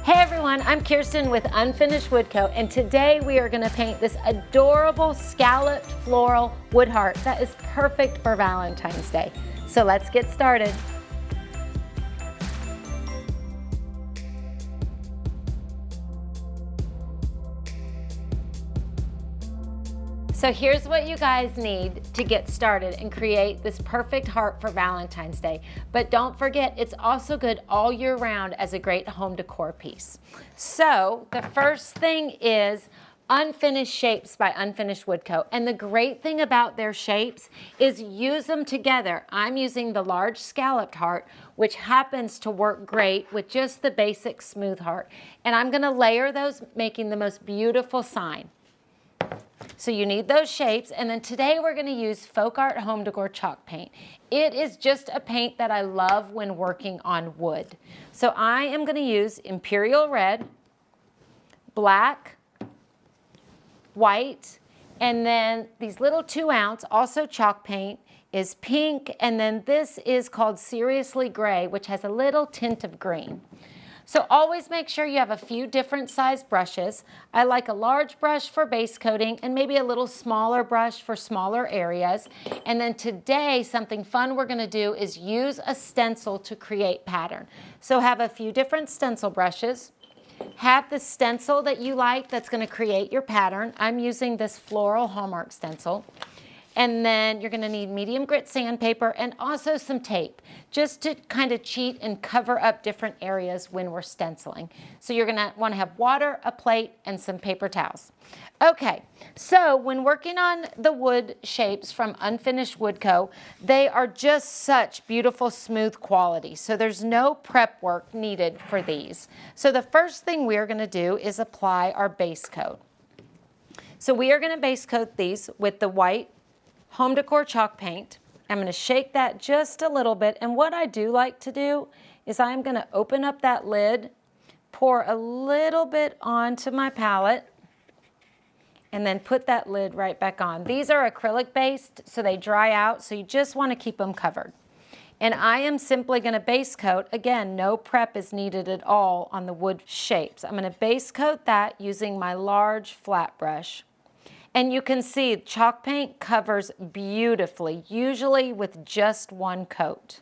Hey everyone, I'm Kirsten with Unfinished Wood Co. And today we are gonna paint this adorable scalloped floral wood heart that is perfect for Valentine's Day. So let's get started. So here's what you guys need to get started and create this perfect heart for Valentine's Day. But don't forget, it's also good all year round as a great home decor piece. So the first thing is Unfinished Shapes by Unfinished Wood Co. And the great thing about their shapes is use them together. I'm using the large scalloped heart, which happens to work great with just the basic smooth heart. And I'm gonna layer those, making the most beautiful sign. So you need those shapes, and then today we're going to use Folk Art Home Decor chalk paint. It is just a paint that I love when working on wood. So I am going to use Imperial Red, black, white, and then these little 2-ounce, also chalk paint, is pink, and then this is called Seriously Gray, which has a little tint of green. So always make sure you have a few different size brushes. I like a large brush for base coating and maybe a little smaller brush for smaller areas. And then today, something fun we're gonna do is use a stencil to create pattern. So have a few different stencil brushes. Have the stencil that you like that's gonna create your pattern. I'm using this floral Hallmark stencil. And then you're gonna need medium grit sandpaper and also some tape, just to kind of cheat and cover up different areas when we're stenciling. So you're gonna wanna have water, a plate, and some paper towels. Okay, so when working on the wood shapes from Unfinished Wood Co., they are just such beautiful, smooth quality. So there's no prep work needed for these. So the first thing we are gonna do is apply our base coat. So we are gonna base coat these with the white Home Decor chalk paint. I'm going to shake that just a little bit, and what I do like to do is I'm going to open up that lid, pour a little bit onto my palette, and then put that lid right back on. These are acrylic based, so they dry out, so you just want to keep them covered. And I am simply going to base coat. Again, no prep is needed at all on the wood shapes. I'm going to base coat that using my large flat brush. And you can see chalk paint covers beautifully, usually with just one coat.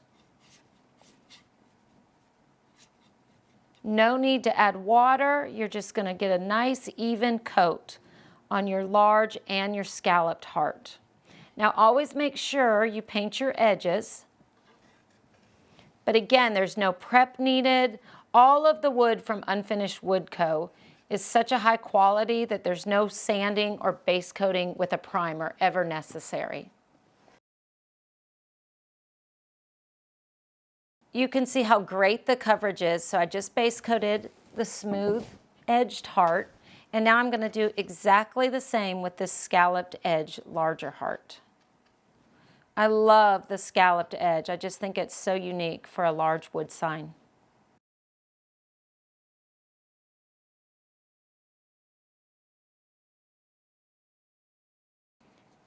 No need to add water. You're just going to get a nice even coat on your large and your scalloped heart. Now always make sure you paint your edges. But again, there's no prep needed. All of the wood from Unfinished Wood Co. is such a high quality that there's no sanding or base coating with a primer ever necessary. You can see how great the coverage is. So I just base coated the smooth edged heart, and now I'm going to do exactly the same with this scalloped edge larger heart. I love the scalloped edge. I just think it's so unique for a large wood sign.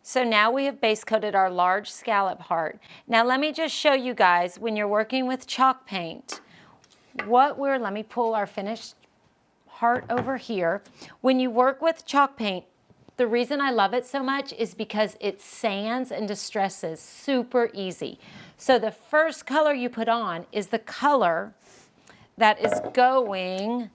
So now we have base coated our large scallop heart. Now let me just show you guys, when you're working with chalk paint, let me pull our finished heart over here. When you work with chalk paint, the reason I love it so much is because it sands and distresses super easy. So the first color you put on is the color that is going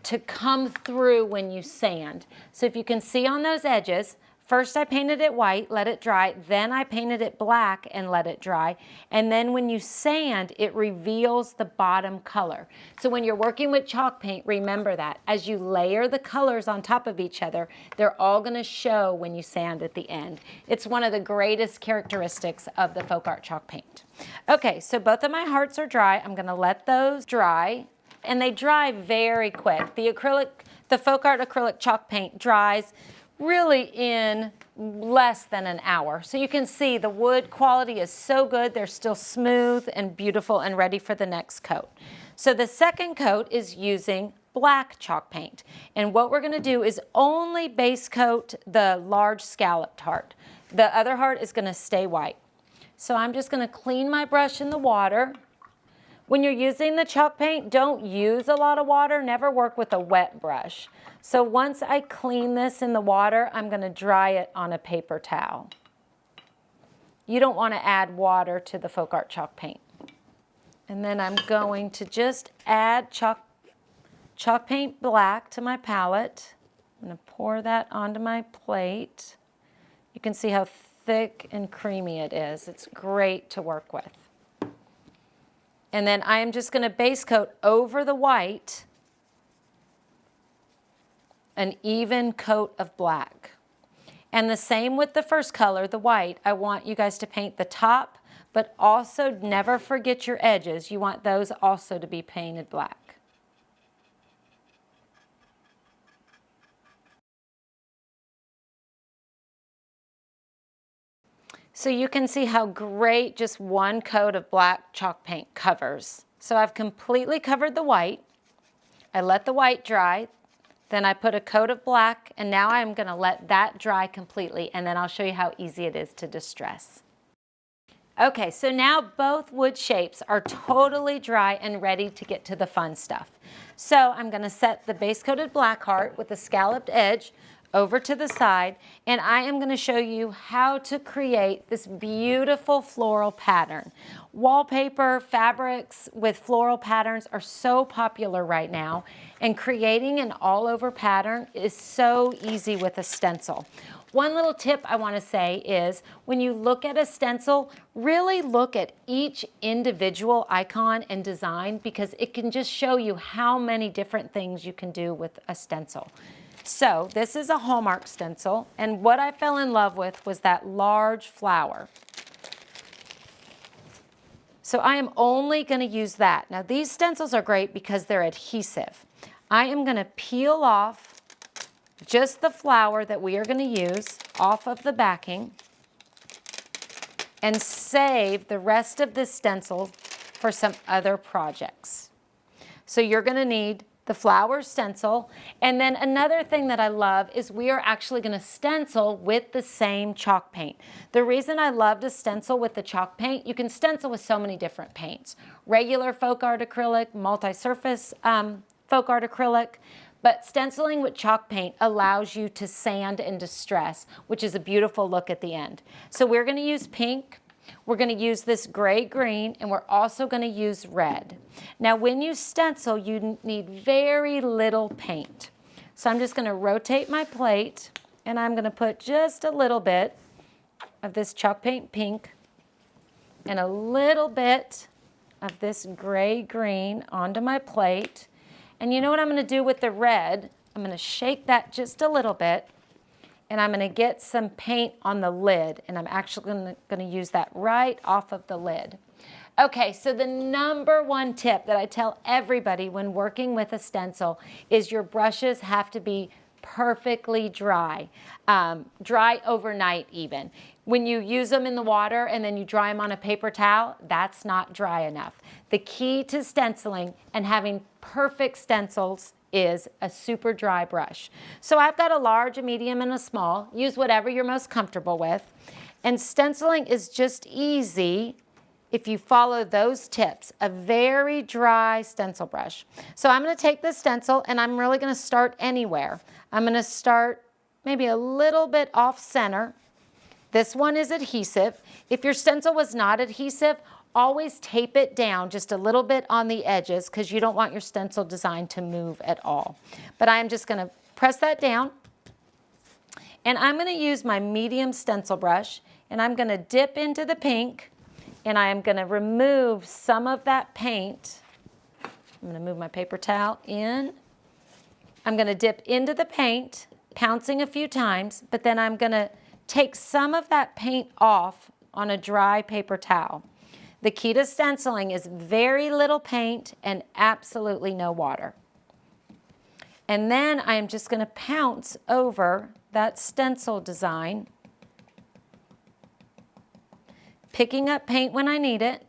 to come through when you sand. So if you can see on those edges, first I painted it white, let it dry, then I painted it black and let it dry, and then when you sand, it reveals the bottom color. So when you're working with chalk paint, remember that. As you layer the colors on top of each other, they're all gonna show when you sand at the end. It's one of the greatest characteristics of the Folk Art chalk paint. Okay, so both of my hearts are dry. I'm gonna let those dry, and they dry very quick. The Folk Art acrylic chalk paint dries really in less than an hour. So you can see the wood quality is so good. They're still smooth and beautiful and ready for the next coat. So the second coat is using black chalk paint. And what we're gonna do is only base coat the large scalloped heart. The other heart is gonna stay white. So I'm just gonna clean my brush in the water When you're using the chalk paint, don't use a lot of water. Never work with a wet brush. So once I clean this in the water, I'm going to dry it on a paper towel. You don't want to add water to the folk art chalk paint. And then I'm going to just add chalk paint black to my palette. I'm going to pour that onto my plate. You can see how thick and creamy it is. It's great to work with. And then I am just going to base coat over the white an even coat of black. And the same with the first color, the white. I want you guys to paint the top, but also never forget your edges. You want those also to be painted black. So you can see how great just one coat of black chalk paint covers. So I've completely covered the white. I let the white dry. Then I put a coat of black, and now I'm going to let that dry completely, and then I'll show you how easy it is to distress. Okay, so now both wood shapes are totally dry and ready to get to the fun stuff. So I'm going to set the base coated black heart with a scalloped edge over to the side, and I am going to show you how to create this beautiful floral pattern. Wallpaper, fabrics with floral patterns are so popular right now, and creating an all-over pattern is so easy with a stencil. One little tip I want to say is when you look at a stencil, really look at each individual icon and design, because it can just show you how many different things you can do with a stencil. So this is a Hallmark stencil, and what I fell in love with was that large flower. So I am only going to use that. Now these stencils are great because they're adhesive. I am going to peel off just the flower that we are going to use off of the backing and save the rest of this stencil for some other projects. So you're going to need the flower stencil, and then another thing that I love is we are actually going to stencil with the same chalk paint. The reason I love to stencil with the chalk paint, you can stencil with so many different paints. Regular folk art acrylic, multi-surface folk art acrylic, but stenciling with chalk paint allows you to sand and distress, which is a beautiful look at the end. So we're going to use pink. We're going to use this gray-green, and we're also going to use red. Now, when you stencil, you need very little paint. So I'm just going to rotate my plate, and I'm going to put just a little bit of this chalk paint pink and a little bit of this gray-green onto my plate. And you know what I'm going to do with the red? I'm going to shake that just a little bit, and I'm going to get some paint on the lid, and I'm actually going to use that right off of the lid. Okay, so the number one tip that I tell everybody when working with a stencil is your brushes have to be perfectly dry, dry overnight even. When you use them in the water and then you dry them on a paper towel, that's not dry enough. The key to stenciling and having perfect stencils is a super dry brush. So I've got a large, a medium, and a small. Use whatever you're most comfortable with. And stenciling is just easy if you follow those tips, a very dry stencil brush. So I'm going to take this stencil, and I'm really going to start anywhere. I'm going to start maybe a little bit off center. This one is adhesive. If your stencil was not adhesive, always tape it down just a little bit on the edges because you don't want your stencil design to move at all. But I'm just going to press that down, and I'm going to use my medium stencil brush, and I'm going to dip into the pink, and I am going to remove some of that paint. I'm going to move my paper towel in. I'm going to dip into the paint, pouncing a few times, but then I'm going to take some of that paint off on a dry paper towel. The key to stenciling is very little paint and absolutely no water. And then I am just going to pounce over that stencil design, picking up paint when I need it,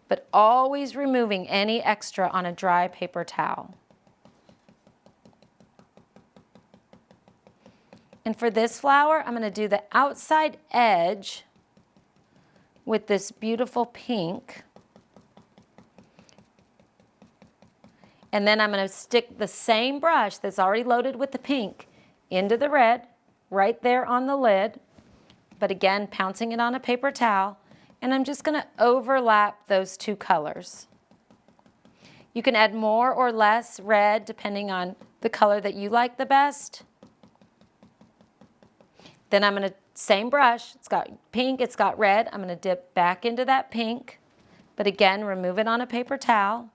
but always removing any extra on a dry paper towel. And for this flower, I'm going to do the outside edge with this beautiful pink. And then I'm going to stick the same brush that's already loaded with the pink into the red, right there on the lid, but again, pouncing it on a paper towel, and I'm just going to overlap those two colors. You can add more or less red depending on the color that you like the best. Then I'm going to, same brush, it's got pink, it's got red, I'm going to dip back into that pink, but again, remove it on a paper towel.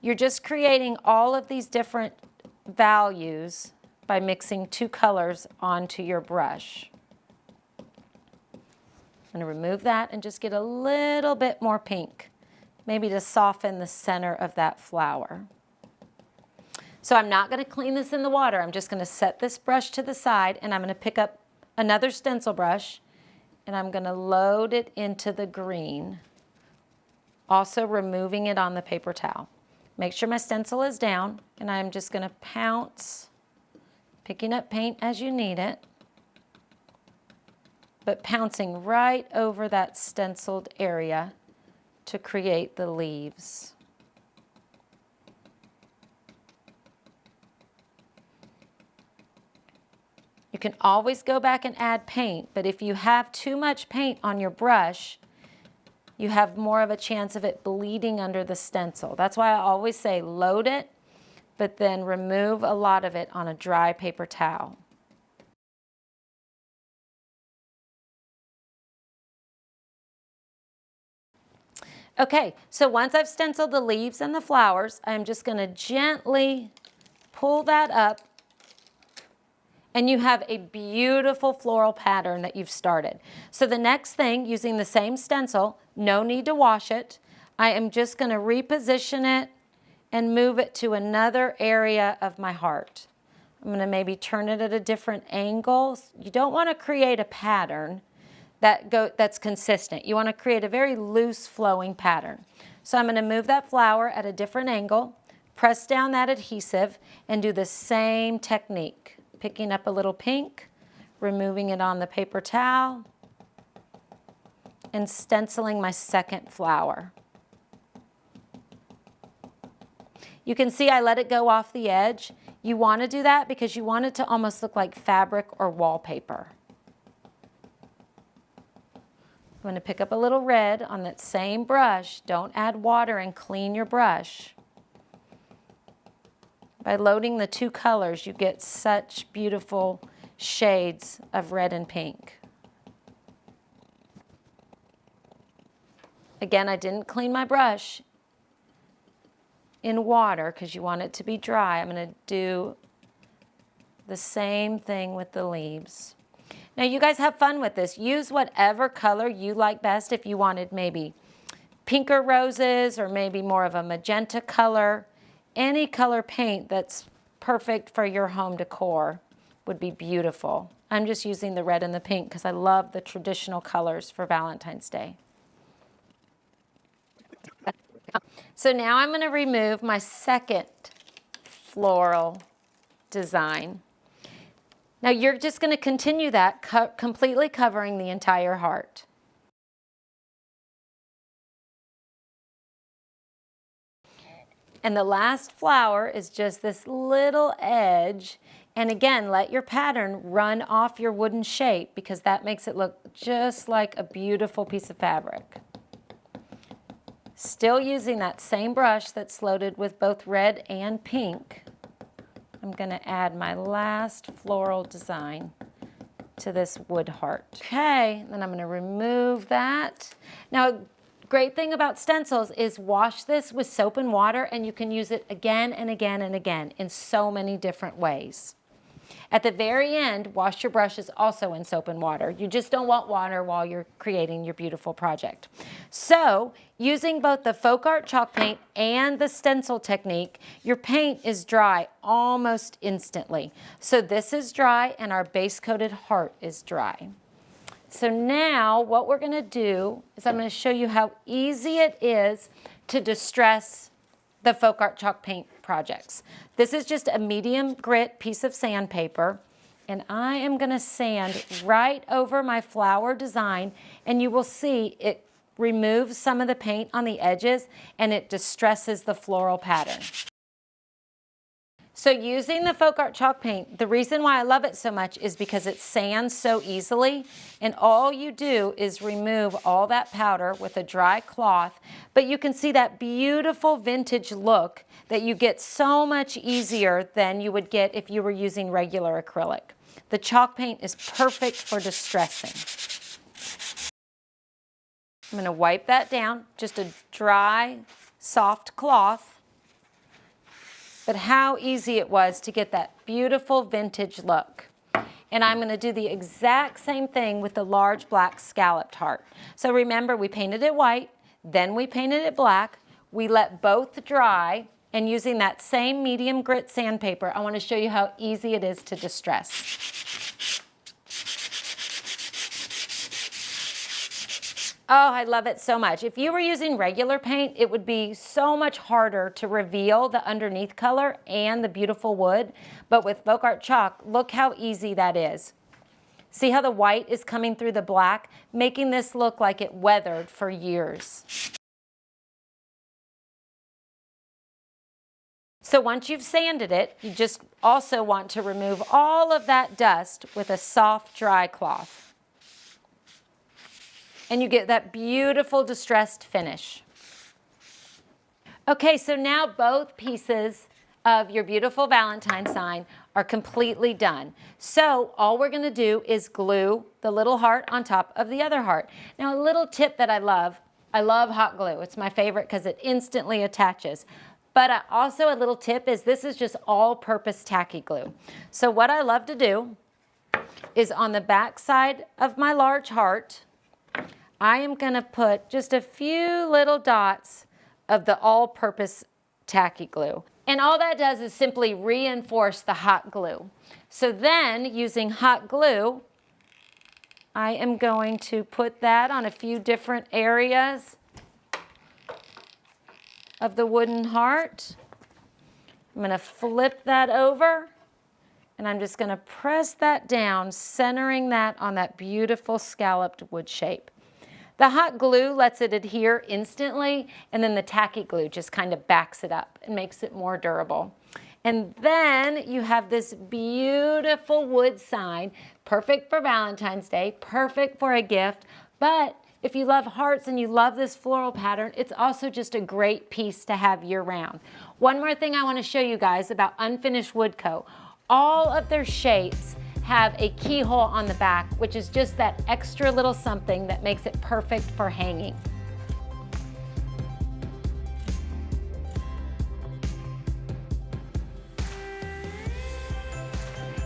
You're just creating all of these different values by mixing two colors onto your brush. I'm going to remove that and just get a little bit more pink, maybe to soften the center of that flower. So I'm not going to clean this in the water. I'm just going to set this brush to the side, and I'm going to pick up another stencil brush, and I'm going to load it into the green, also removing it on the paper towel. Make sure my stencil is down, and I'm just going to pounce, picking up paint as you need it, but pouncing right over that stenciled area to create the leaves. You can always go back and add paint, but if you have too much paint on your brush, you have more of a chance of it bleeding under the stencil. That's why I always say load it, but then remove a lot of it on a dry paper towel. Okay, so once I've stenciled the leaves and the flowers, I'm just going to gently pull that up, and you have a beautiful floral pattern that you've started. So the next thing, using the same stencil, no need to wash it, I am just going to reposition it and move it to another area of my heart. I'm going to maybe turn it at a different angle. You don't want to create a pattern that's consistent. You want to create a very loose flowing pattern. So I'm going to move that flower at a different angle, press down that adhesive, and do the same technique. Picking up a little pink, removing it on the paper towel, and stenciling my second flower. You can see I let it go off the edge. You want to do that because you want it to almost look like fabric or wallpaper. I'm going to pick up a little red on that same brush. Don't add water and clean your brush. By loading the two colors, you get such beautiful shades of red and pink. Again, I didn't clean my brush in water because you want it to be dry. I'm going to do the same thing with the leaves. Now you guys have fun with this. Use whatever color you like best. If you wanted maybe pinker roses or maybe more of a magenta color, any color paint that's perfect for your home decor would be beautiful. I'm just using the red and the pink because I love the traditional colors for Valentine's Day. So now I'm going to remove my second floral design. Now you're just going to continue that, completely covering the entire heart. And the last flower is just this little edge. And again, let your pattern run off your wooden shape because that makes it look just like a beautiful piece of fabric. Still using that same brush that's loaded with both red and pink, I'm going to add my last floral design to this wood heart. Okay, then I'm going to remove that. Now, great thing about stencils is wash this with soap and water, and you can use it again and again and again in so many different ways. At the very end, wash your brushes also in soap and water. You just don't want water while you're creating your beautiful project. So, using both the folk art chalk paint and the stencil technique, your paint is dry almost instantly. So this is dry and our base coated heart is dry. So now what we're going to do is I'm going to show you how easy it is to distress the folk art chalk paint projects. This is just a medium grit piece of sandpaper, and I am going to sand right over my flower design, and you will see it removes some of the paint on the edges and it distresses the floral pattern. So using the folk art chalk paint, the reason why I love it so much is because it sands so easily, and all you do is remove all that powder with a dry cloth, but you can see that beautiful vintage look that you get so much easier than you would get if you were using regular acrylic. The chalk paint is perfect for distressing. I'm going to wipe that down, just a dry, soft cloth. But how easy it was to get that beautiful vintage look. And I'm going to do the exact same thing with the large black scalloped heart. So remember, we painted it white, then we painted it black. We let both dry, and using that same medium grit sandpaper, I want to show you how easy it is to distress. Oh, I love it so much. If you were using regular paint, it would be so much harder to reveal the underneath color and the beautiful wood. But with folk art chalk, look how easy that is. See how the white is coming through the black, making this look like it weathered for years. So once you've sanded it, you just also want to remove all of that dust with a soft, dry cloth. And you get that beautiful distressed finish. Okay, so now both pieces of your beautiful Valentine sign are completely done. So all we're gonna do is glue the little heart on top of the other heart. Now a little tip that I love hot glue. It's my favorite because it instantly attaches. But also a little tip is this is just all-purpose tacky glue. So what I love to do is on the back side of my large heart, I am going to put just a few little dots of the all-purpose tacky glue. And all that does is simply reinforce the hot glue. So then, using hot glue, I am going to put that on a few different areas of the wooden heart. I'm going to flip that over, and I'm just going to press that down, centering that on that beautiful scalloped wood shape. The hot glue lets it adhere instantly, and then the tacky glue just kind of backs it up and makes it more durable. And then you have this beautiful wood sign, perfect for Valentine's Day, perfect for a gift, but if you love hearts and you love this floral pattern, it's also just a great piece to have year-round. One more thing I want to show you guys about Unfinished Wood Co. All of their shapes have a keyhole on the back, which is just that extra little something that makes it perfect for hanging.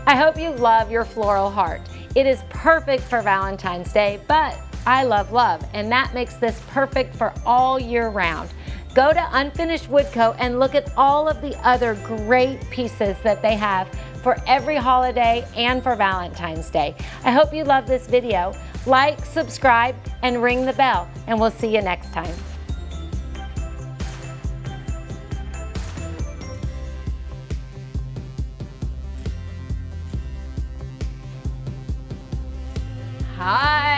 I hope you love your floral heart. It is perfect for Valentine's Day, but I love love, and that makes this perfect for all year round. Go to Unfinished Wood Co. and look at all of the other great pieces that they have for every holiday and for Valentine's Day. I hope you love this video. Like, subscribe, and ring the bell, and we'll see you next time. Hi.